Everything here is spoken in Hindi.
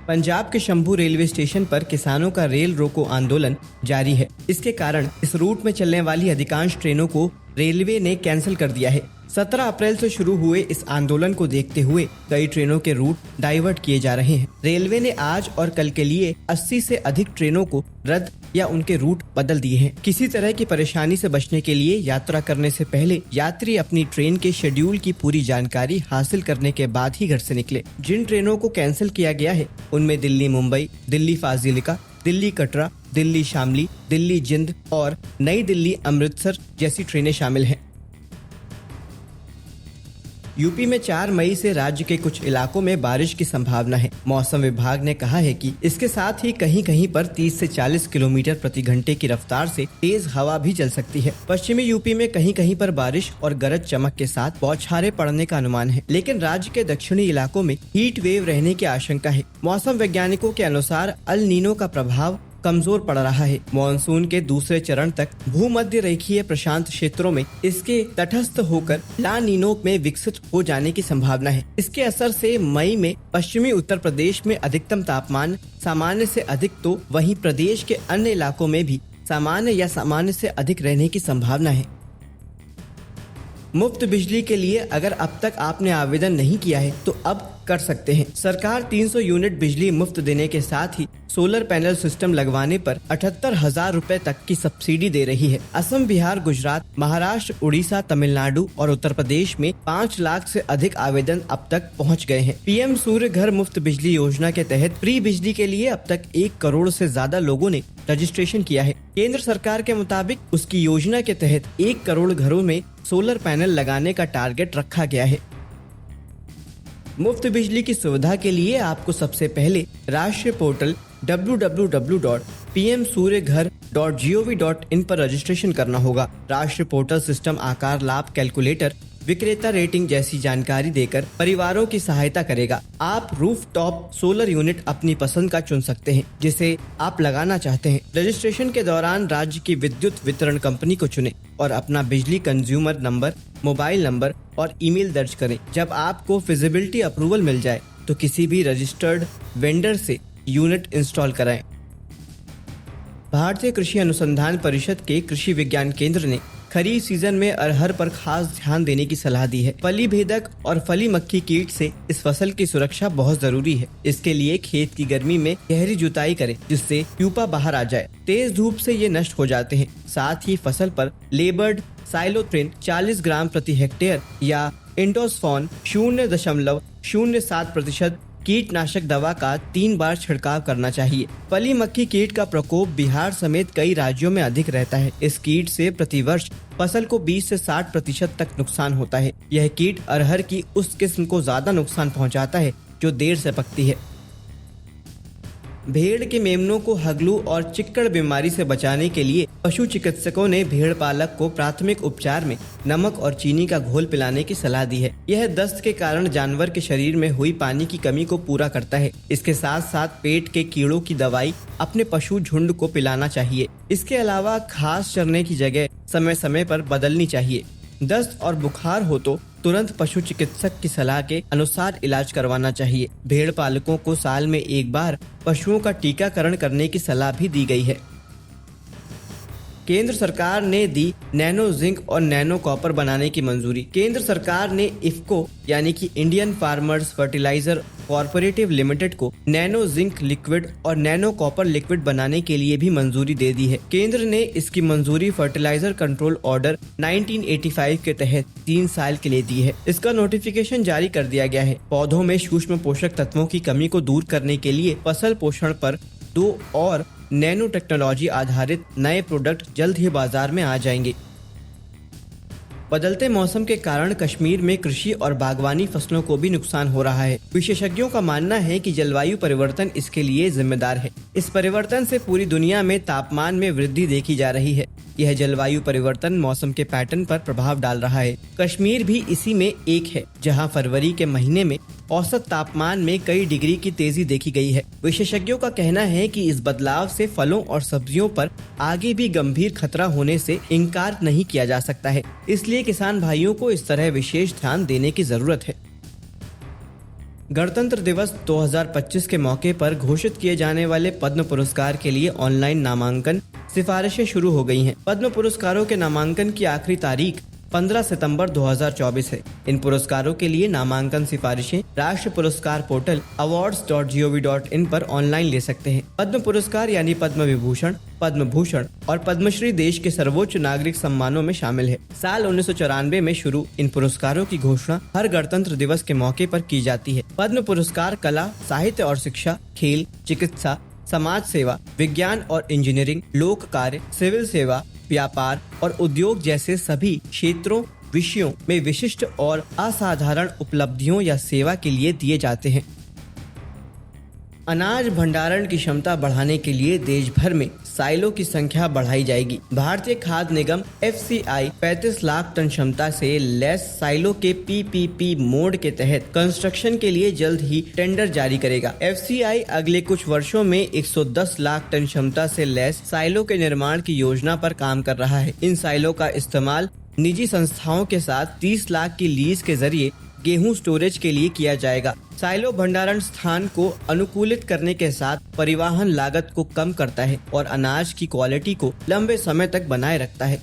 पंजाब के शंभू रेलवे स्टेशन पर किसानों का रेल रोको आंदोलन जारी है। इसके कारण इस रूट में चलने वाली अधिकांश ट्रेनों को रेलवे ने कैंसिल कर दिया है। 17 अप्रैल से शुरू हुए इस आंदोलन को देखते हुए कई ट्रेनों के रूट डाइवर्ट किए जा रहे हैं। रेलवे ने आज और कल के लिए 80 से अधिक ट्रेनों को रद्द या उनके रूट बदल दिए हैं। किसी तरह की परेशानी से बचने के लिए यात्रा करने से पहले यात्री अपनी ट्रेन के शेड्यूल की पूरी जानकारी हासिल करने के बाद ही घर से निकले। जिन ट्रेनों को कैंसिल किया गया है उनमें दिल्ली मुंबई, दिल्ली फाजिलिका, दिल्ली कटरा, दिल्ली शामली, दिल्ली जिंद और नई दिल्ली अमृतसर जैसी ट्रेनें शामिल हैं। यूपी में 4 मई से राज्य के कुछ इलाकों में बारिश की संभावना है। मौसम विभाग ने कहा है कि इसके साथ ही कहीं कहीं पर 30 से 40 किलोमीटर प्रति घंटे की रफ्तार से तेज हवा भी चल सकती है। पश्चिमी यूपी में कहीं कहीं पर बारिश और गरज चमक के साथ बौछारें पड़ने का अनुमान है, लेकिन राज्य के दक्षिणी इलाकों में हीट वेव रहने की आशंका है। मौसम वैज्ञानिकों के अनुसार अल नीनो का प्रभाव कमजोर पड़ रहा है। मॉनसून के दूसरे चरण तक भूमध्य रेखीय प्रशांत क्षेत्रों में इसके तटस्थ होकर ला नीनो में विकसित हो जाने की संभावना है। इसके असर से मई में पश्चिमी उत्तर प्रदेश में अधिकतम तापमान सामान्य से अधिक तो वहीं प्रदेश के अन्य इलाकों में भी सामान्य या सामान्य से अधिक रहने की संभावना है। मुफ्त बिजली के लिए अगर अब तक आपने आवेदन नहीं किया है तो अब कर सकते हैं। सरकार 300 यूनिट बिजली मुफ्त देने के साथ ही सोलर पैनल सिस्टम लगवाने पर 78,000 रुपए तक की सब्सिडी दे रही है। असम, बिहार, गुजरात, महाराष्ट्र, उड़ीसा, तमिलनाडु और उत्तर प्रदेश में 5 लाख से अधिक आवेदन अब तक पहुंच गए हैं। पीएम सूर्य घर मुफ्त बिजली योजना के तहत फ्री बिजली के लिए अब तक 1 करोड़ से ज्यादा लोगों ने रजिस्ट्रेशन किया है। केंद्र सरकार के मुताबिक उसकी योजना के तहत 1 करोड़ घरों में सोलर पैनल लगाने का टारगेट रखा गया है। मुफ्त बिजली की सुविधा के लिए आपको सबसे पहले राष्ट्रीय पोर्टल www.pmsuryaghar.gov.in पर रजिस्ट्रेशन करना होगा। राष्ट्रीय पोर्टल सिस्टम आकार, लाभ कैलकुलेटर, विक्रेता रेटिंग जैसी जानकारी देकर परिवारों की सहायता करेगा। आप रूफटॉप सोलर यूनिट अपनी पसंद का चुन सकते हैं जिसे आप लगाना चाहते हैं। रजिस्ट्रेशन के दौरान राज्य की विद्युत वितरण कंपनी को चुनें और अपना बिजली कंज्यूमर नंबर, मोबाइल नंबर और ईमेल दर्ज करें। जब आपको फिजिबिलिटी अप्रूवल मिल जाए तो किसी भी रजिस्टर्ड वेंडर से यूनिट इंस्टॉल कराएं। भारतीय कृषि अनुसंधान परिषद के कृषि विज्ञान केंद्र ने खरीफ सीजन में अरहर पर खास ध्यान देने की सलाह दी है। फली भेदक और फली मक्खी कीट से इस फसल की सुरक्षा बहुत जरूरी है। इसके लिए खेत की गर्मी में गहरी जुताई करें जिससे प्यूपा बाहर आ जाए। तेज धूप से ये नष्ट हो जाते हैं। साथ ही फसल पर लेबर्ड साइलोथ्रिन 40 ग्राम प्रति हेक्टेयर या इंडोसफॉन 0.07% कीटनाशक दवा का 3 बार छिड़काव करना चाहिए। फली मक्खी कीट का प्रकोप बिहार समेत कई राज्यों में अधिक रहता है। इस कीट से प्रतिवर्ष फसल को 20 से 60% तक नुकसान होता है। यह कीट अरहर की उस किस्म को ज्यादा नुकसान पहुंचाता है जो देर से पकती है। भेड़ के मेमनों को हगलू और चिक्कड़ बीमारी से बचाने के लिए पशु चिकित्सकों ने भेड़ पालक को प्राथमिक उपचार में नमक और चीनी का घोल पिलाने की सलाह दी है। यह दस्त के कारण जानवर के शरीर में हुई पानी की कमी को पूरा करता है। इसके साथ साथ पेट के कीड़ों की दवाई अपने पशु झुंड को पिलाना चाहिए। इसके अलावा घास चरने की जगह समय समय पर बदलनी चाहिए। दस्त और बुखार हो तो तुरंत पशु चिकित्सक की सलाह के अनुसार इलाज करवाना चाहिए। भेड़ पालकों को साल में 1 बार पशुओं का टीकाकरण करने की सलाह भी दी गई है। केंद्र सरकार ने दी नैनो जिंक और नैनो कॉपर बनाने की मंजूरी। केंद्र सरकार ने इफ्को यानी कि Indian farmers fertiliser cooperative limited को नैनो जिंक लिक्विड और नैनो कॉपर लिक्विड बनाने के लिए भी मंजूरी दे दी है। केंद्र ने इसकी मंजूरी फर्टिलाइजर कंट्रोल ऑर्डर 1985 के तहत 3 साल के लिए दी है। इसका नोटिफिकेशन जारी कर दिया गया है। पौधों में सूक्ष्म पोषक तत्वों की कमी को दूर करने के लिए फसल पोषण पर 2 और नैनो टेक्नोलॉजी आधारित नए प्रोडक्ट जल्द ही बाजार में आ जाएंगे। बदलते मौसम के कारण कश्मीर में कृषि और बागवानी फसलों को भी नुकसान हो रहा है। विशेषज्ञों का मानना है कि जलवायु परिवर्तन इसके लिए जिम्मेदार है। इस परिवर्तन से पूरी दुनिया में तापमान में वृद्धि देखी जा रही है। यह जलवायु परिवर्तन मौसम के पैटर्न पर प्रभाव डाल रहा है। कश्मीर भी इसी में एक है, जहां फरवरी के महीने में औसत तापमान में कई डिग्री की तेजी देखी गई है। विशेषज्ञों का कहना है कि इस बदलाव से फलों और सब्जियों पर आगे भी गंभीर खतरा होने से इनकार नहीं किया जा सकता है। इसलिए किसान भाइयों को इस तरह विशेष ध्यान देने की जरूरत है। गणतंत्र दिवस 2025 के मौके पर घोषित किए जाने वाले पद्म पुरस्कार के लिए ऑनलाइन नामांकन सिफारिशें शुरू हो गई हैं। पद्म पुरस्कारों के नामांकन की आखिरी तारीख 15 सितंबर 2024 है। इन पुरस्कारों के लिए नामांकन सिफारिशें राष्ट्रीय पुरस्कार पोर्टल awards.gov.in पर ऑनलाइन ले सकते हैं। पद्म पुरस्कार यानी पद्म विभूषण, पद्म भूषण और पद्मश्री देश के सर्वोच्च नागरिक सम्मानों में शामिल है। साल 1994 में शुरू इन पुरस्कारों की घोषणा हर गणतंत्र दिवस के मौके पर की जाती है। पद्म पुरस्कार कला, साहित्य और शिक्षा, खेल, चिकित्सा, समाज सेवा, विज्ञान और इंजीनियरिंग, लोक कार्य, सिविल सेवा, व्यापार और उद्योग जैसे सभी क्षेत्रों, विषयों में विशिष्ट और असाधारण उपलब्धियों या सेवा के लिए दिए जाते हैं। अनाज भंडारण की क्षमता बढ़ाने के लिए देश भर में साइलो की संख्या बढ़ाई जाएगी। भारतीय खाद्य निगम FCI 35 लाख टन क्षमता से लैस साइलो के PPP मोड के तहत कंस्ट्रक्शन के लिए जल्द ही टेंडर जारी करेगा। FCI अगले कुछ वर्षों में 110 लाख टन क्षमता से लैस साइलो के निर्माण की योजना पर काम कर रहा है। इन साइलो का इस्तेमाल निजी संस्थाओं के साथ 30 लाख की लीज के जरिए गेहूं स्टोरेज के लिए किया जाएगा। साइलो भंडारण स्थान को अनुकूलित करने के साथ परिवहन लागत को कम करता है और अनाज की क्वालिटी को लंबे समय तक बनाए रखता है।